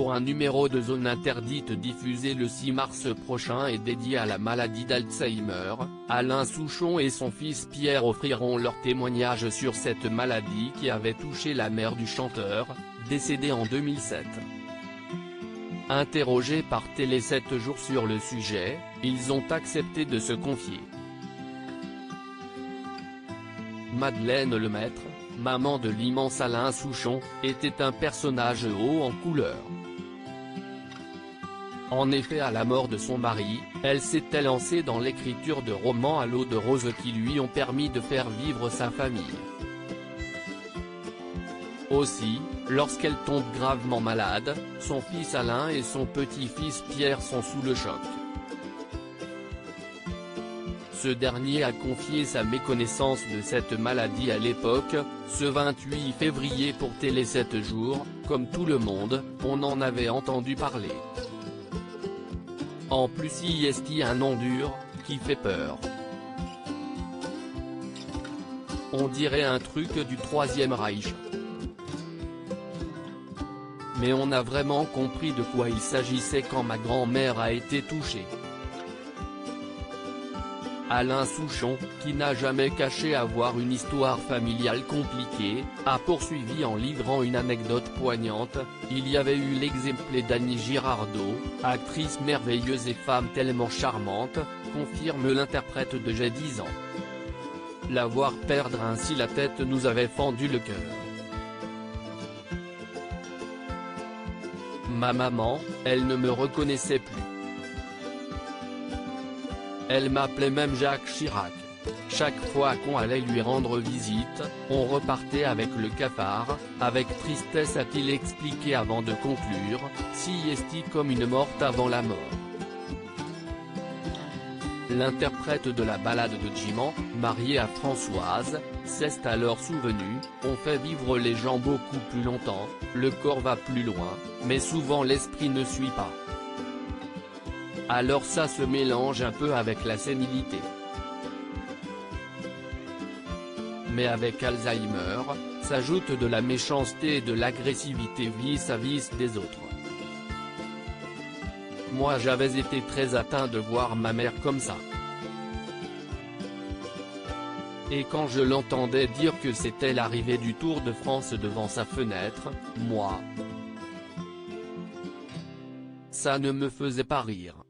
pour un numéro de Zone Interdite diffusé le 6 mars prochain et dédié à la maladie d'Alzheimer. Alain Souchon et son fils Pierre offriront leur témoignage sur cette maladie qui avait touché la mère du chanteur, décédé en 2007. Interrogés par Télé 7 jours sur le sujet, ils ont accepté de se confier. Madeleine Lemaître, maman de l'immense Alain Souchon, était un personnage haut en couleur. En effet, à la mort de son mari, elle s'était lancée dans l'écriture de romans à l'eau de rose qui lui ont permis de faire vivre sa famille. Aussi, lorsqu'elle tombe gravement malade, son fils Alain et son petit-fils Pierre sont sous le choc. Ce dernier a confié sa méconnaissance de cette maladie à l'époque, ce 28 février pour Télé 7 jours, comme tout le monde, on en avait entendu parler. En plus IST un nom dur, qui fait peur. On dirait un truc du Troisième Reich. Mais on a vraiment compris de quoi il s'agissait quand ma grand-mère a été touchée. Alain Souchon, qui n'a jamais caché avoir une histoire familiale compliquée, a poursuivi en livrant une anecdote poignante. Il y avait eu l'exemple d'Annie Girardot, actrice merveilleuse et femme tellement charmante, confirme l'interprète de J'ai 10 ans. La voir perdre ainsi la tête nous avait fendu le cœur. Ma maman, elle ne me reconnaissait plus. Elle m'appelait même Jacques Chirac. Chaque fois qu'on allait lui rendre visite, on repartait avec le cafard. Avec tristesse a-t-il expliqué avant de conclure, si est-il comme une morte avant la mort. L'interprète de la ballade de Jiman, mariée à Françoise, s'est alors souvenu, on fait vivre les gens beaucoup plus longtemps, le corps va plus loin, mais souvent l'esprit ne suit pas. Alors ça se mélange un peu avec la sénilité. Mais avec Alzheimer, s'ajoute de la méchanceté et de l'agressivité vis-à-vis des autres. Moi j'avais été très atteint de voir ma mère comme ça. Et quand je l'entendais dire que c'était l'arrivée du Tour de France devant sa fenêtre, moi, ça ne me faisait pas rire.